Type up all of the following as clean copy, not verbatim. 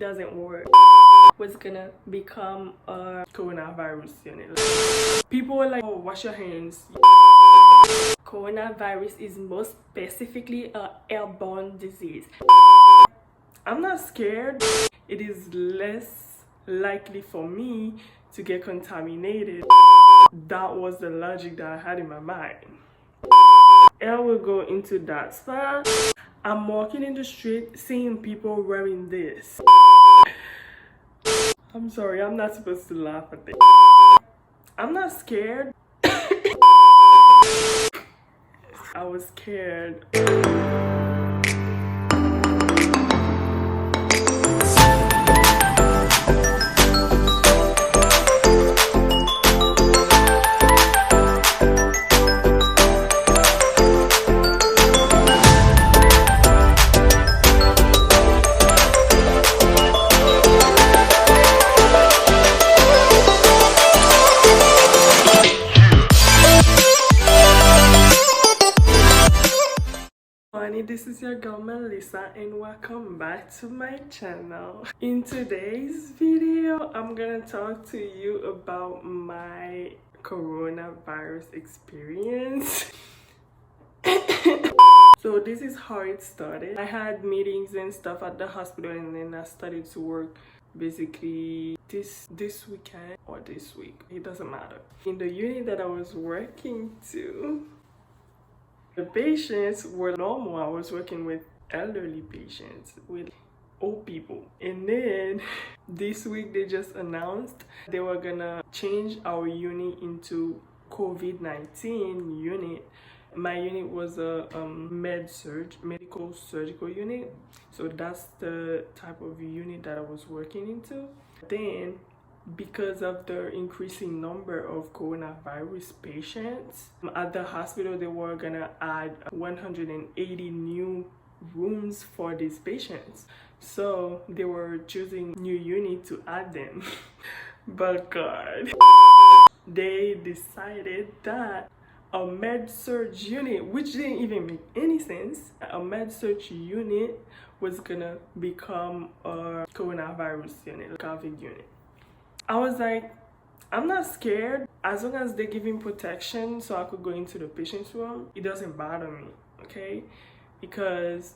doesn't work. Was gonna become a coronavirus unit. People were like, oh, wash your hands. Coronavirus is most specifically a airborne disease. I'm not scared. It is less likely for me to get contaminated. That was the logic that I had in my mind. I will go into that spot. I'm walking in the street seeing people wearing this. I'm sorry, I'm not supposed to laugh at this. I'm not scared. I was scared. This is your girl Melissa and welcome back to my channel. In today's video, I'm gonna talk to you about my coronavirus experience. So this is how it started. I had meetings and stuff at the hospital, and then I started to work basically this weekend or this week, it doesn't matter. In the unit that I was working to, the patients were normal. I was working with elderly patients, with old people. And then this week they just announced they were gonna change our unit into COVID-19 unit. My unit was a medical surgical unit. So that's the type of unit that I was working into. Then because of the increasing number of coronavirus patients at the hospital, they were gonna add 180 new rooms for these patients. So they were choosing new unit to add them. But God, they decided that a med-surg unit, which didn't even make any sense, a med-surg unit was gonna become a coronavirus unit, a COVID unit. I was like, I'm not scared. As long as they're giving protection so I could go into the patient's room, it doesn't bother me, okay? Because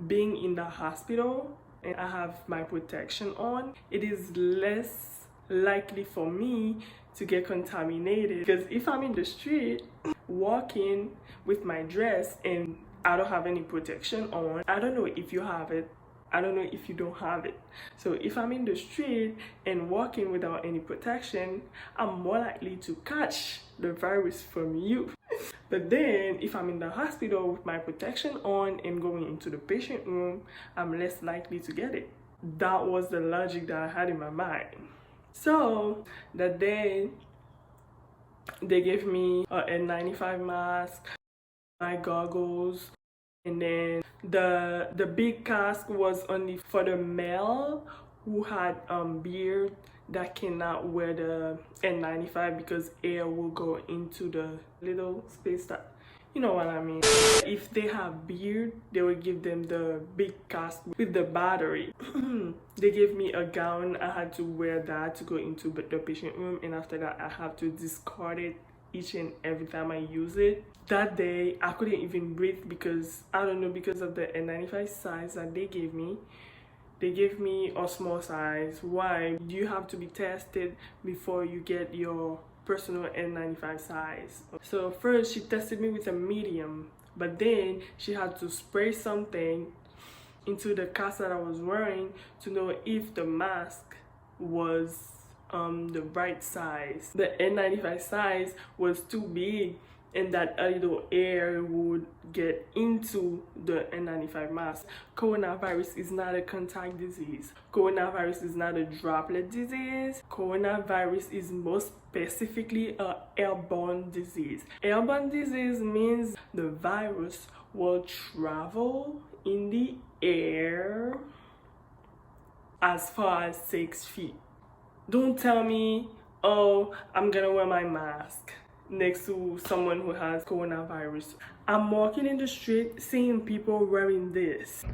being in the hospital and I have my protection on, it is less likely for me to get contaminated. Because if I'm in the street walking with my dress and I don't have any protection on, I don't know if you have it, I don't know if you don't have it. So if I'm in the street and walking without any protection, I'm more likely to catch the virus from you. But then if I'm in the hospital with my protection on and going into the patient room, I'm less likely to get it. That was the logic that I had in my mind. So that day they gave me a N95 mask, my goggles, and then the big cask was only for the male who had beard that cannot wear the N95 because air will go into the little space that, you know what I mean. If they have beard, they will give them the big cask with the battery. They gave me a gown. I had to wear that to go into the patient room, and after that I have to discard it each and every time I use it. That day I couldn't even breathe because I don't know, because of the N95 size that they gave me. They gave me a small size. Why? You have to be tested before you get your personal N95 size. So first she tested me with a medium, but then she had to spray something into the cast that I was wearing to know if the mask was the right size. The N95 size was too big, and that a little air would get into the N95 mask. Coronavirus is not a contact disease. Coronavirus is not a droplet disease. Coronavirus is most specifically a airborne disease. Airborne disease means the virus will travel in the air as far as 6 feet. Don't tell me, oh, I'm gonna wear my mask next to someone who has coronavirus. I'm walking in the street seeing people wearing this.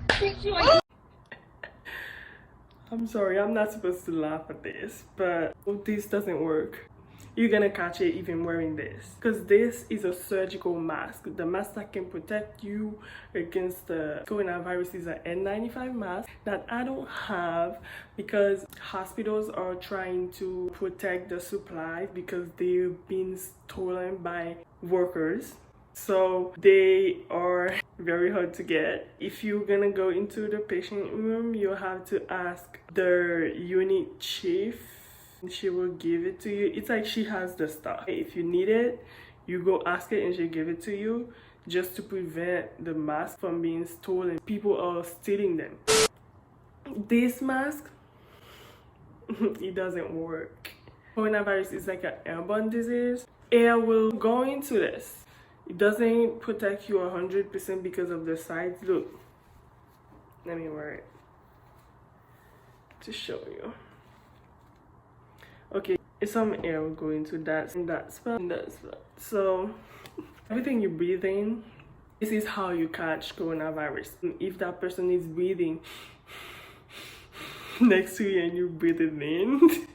I'm sorry, I'm not supposed to laugh at this, but this doesn't work. You're gonna catch it even wearing this, because this is a surgical mask. The mask that can protect you against the coronavirus is an N95 mask that I don't have because hospitals are trying to protect the supplies because they've been stolen by workers. So they are very hard to get. If you're gonna go into the patient room, you have to ask the unit chief. She will give it to you. It's like she has the stuff. If you need it, you go ask it and she'll give it to you, just to prevent the mask from being stolen. People are stealing them. This mask, it doesn't work. Coronavirus is like an airborne disease. Air will go into this. It doesn't protect you 100% because of the sides. Look, let me wear it to show you. Okay, some air will go into that and that spot and that spot. So everything you breathe in, this is how you catch coronavirus. If that person is breathing next to you and you breathe it in,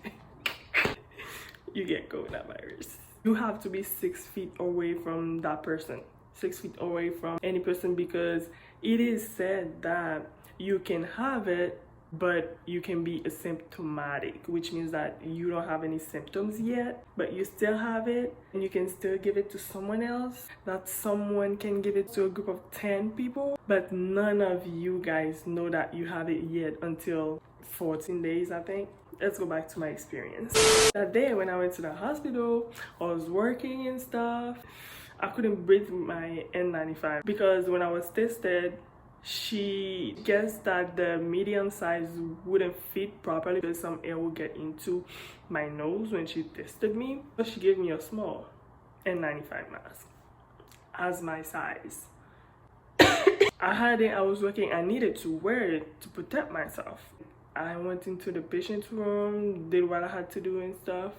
you get coronavirus. You have to be 6 feet away from that person, 6 feet away from any person, because it is said that you can have it, but you can be asymptomatic, which means that you don't have any symptoms yet, but you still have it, and you can still give it to someone else. That someone can give it to a group of 10 people, but none of you guys know that you have it yet until 14 days, I think. Let's go back to my experience. That day when I went to the hospital, I was working and stuff. I couldn't breathe with my N95 because when I was tested, she guessed that the medium size wouldn't fit properly because some air would get into my nose when she tested me. So she gave me a small N95 mask as my size. I had it, I was working, I needed to wear it to protect myself. I went into the patient's room, did what I had to do and stuff.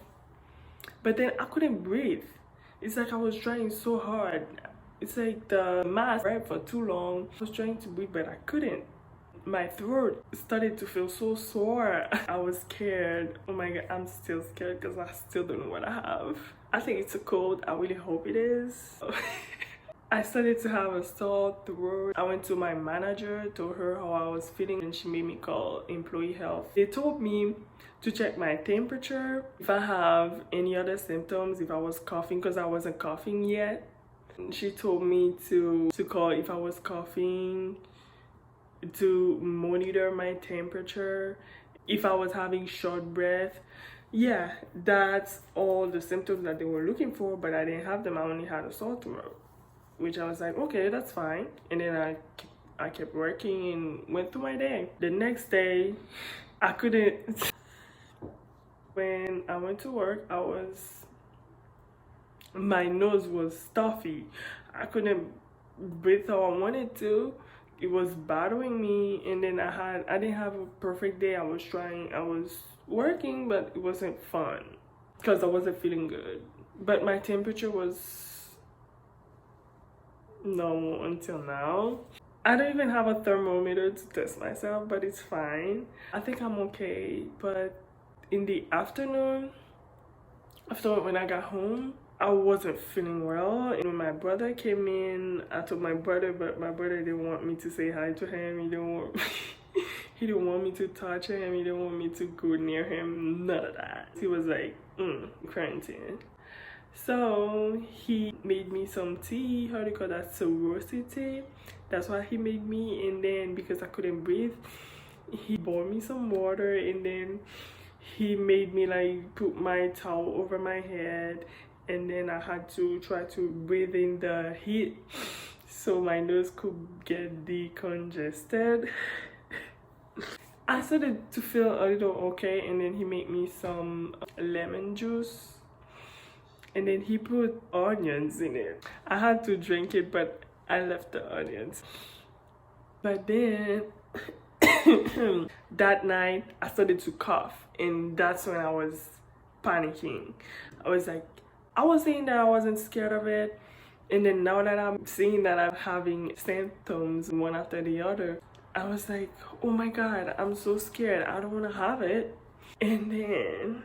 But then I couldn't breathe. It's like I was trying so hard. It's like the mask right for too long. I was trying to breathe, but I couldn't. My throat started to feel so sore. I was scared. Oh my god, I'm still scared because I still don't know what I have. I think it's a cold. I really hope it is. I started to have a sore throat. I went to my manager, told her how I was feeling, and she made me call employee health. They told me to check my temperature, if I have any other symptoms, if I was coughing, because I wasn't coughing yet. She told me to call if I was coughing, to monitor my temperature, if I was having short breath. Yeah, that's all the symptoms that they were looking for, but I didn't have them. I only had a sore throat, which I was like, okay, that's fine. And then I kept working and went through my day. The next day, I couldn't. When I went to work, my nose was stuffy. I couldn't breathe how I wanted to. It was bothering me, and then I didn't have a perfect day. I was working, but it wasn't fun because I wasn't feeling good. But my temperature was normal until now. I don't even have a thermometer to test myself, but it's fine. I think I'm okay. But in the afternoon, after when I got home, I wasn't feeling well. And when my brother came in, I told my brother, but my brother didn't want me to say hi to him. He didn't want me to touch him. He didn't want me to go near him. None of that. He was like, quarantine. So he made me some tea. How do you call that? Roasted tea. That's what he made me. And then because I couldn't breathe, he poured me some water, and then he made me like put my towel over my head, and then I had to try to breathe in the heat so my nose could get decongested. I started to feel a little okay, and then he made me some lemon juice, and then he put onions in it. I had to drink it, but I left the onions. But then that night I started to cough, and that's when I was panicking. I was saying that I wasn't scared of it, and then now that I'm seeing that I'm having symptoms one after the other, I was like, oh my god, I'm so scared, I don't want to have it. And then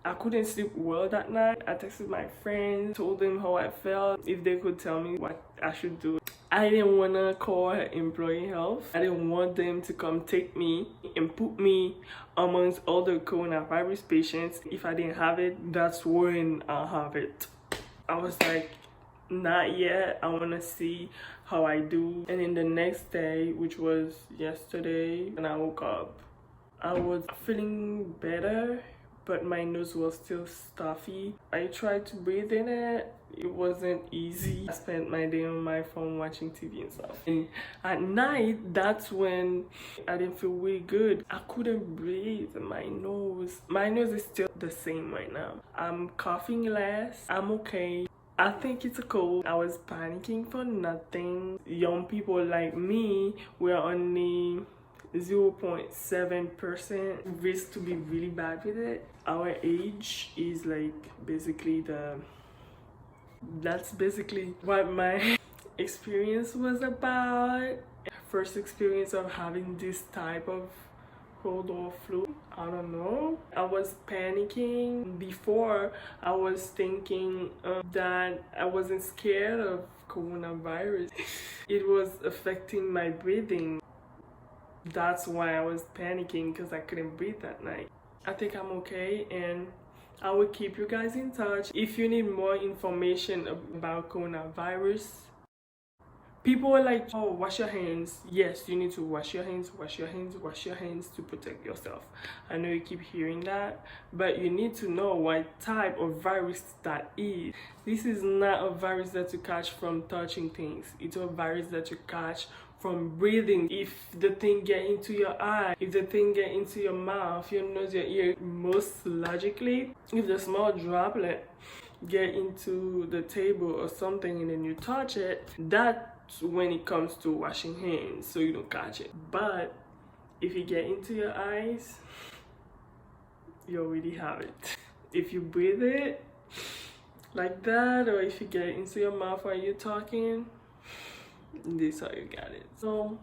I couldn't sleep well that night. I texted my friends, told them how I felt, if they could tell me what I should do. I didn't want to call employee health. I didn't want them to come take me and put me amongst all the coronavirus patients. If I didn't have it, that's when I'll have it. I was like, not yet, I want to see how I do. And then the next day, which was yesterday, when I woke up, I was feeling better, but my nose was still stuffy. I tried to breathe in it. It wasn't easy. I spent my day on my phone watching TV and stuff. And at night, that's when I didn't feel really good. I couldn't breathe. My nose is still the same right now. I'm coughing less. I'm okay. I think it's a cold. I was panicking for nothing. Young people like me were only 0.7% risk to be really bad with it. Our age is like basically that's basically what my experience was about. First experience of having this type of cold or flu. I don't know. I was panicking. Before, I was thinking that I wasn't scared of coronavirus. It was affecting my breathing. That's why I was panicking, because I couldn't breathe that night. I think I'm okay, and I will keep you guys in touch. If you need more information about coronavirus, people are like, oh, wash your hands. Yes, you need to wash your hands, wash your hands, wash your hands to protect yourself. I know you keep hearing that, but you need to know what type of virus that is. This is not a virus that you catch from touching things. It's a virus that you catch from breathing. If the thing get into your eye, if the thing get into your mouth, your nose, your ear, most logically, if the small droplet get into the table or something and then you touch it, that's when it comes to washing hands, so you don't catch it. But if you get into your eyes, you already have it. If you breathe it like that, or if you get it into your mouth while you're talking, this is how you got it. So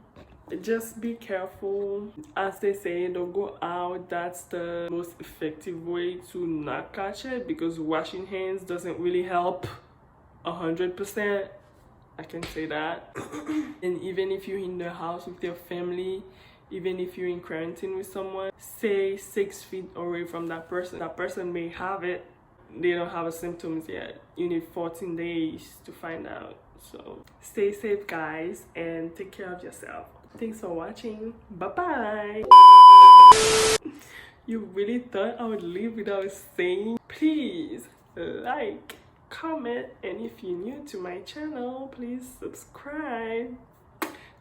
just be careful. As they say, don't go out. That's the most effective way to not catch it, because washing hands doesn't really help 100%. I can say that. And even if you're in the house with your family, even if you're in quarantine with someone, stay 6 feet away from that person. That person may have it, they don't have the symptoms yet. You need 14 days to find out. So stay safe, guys, and take care of yourself. Thanks for watching. Bye bye. You really thought I would leave without saying? Please like, comment, and if you're new to my channel, please subscribe.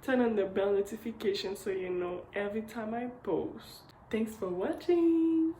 Turn on the bell notification so you know every time I post. Thanks for watching.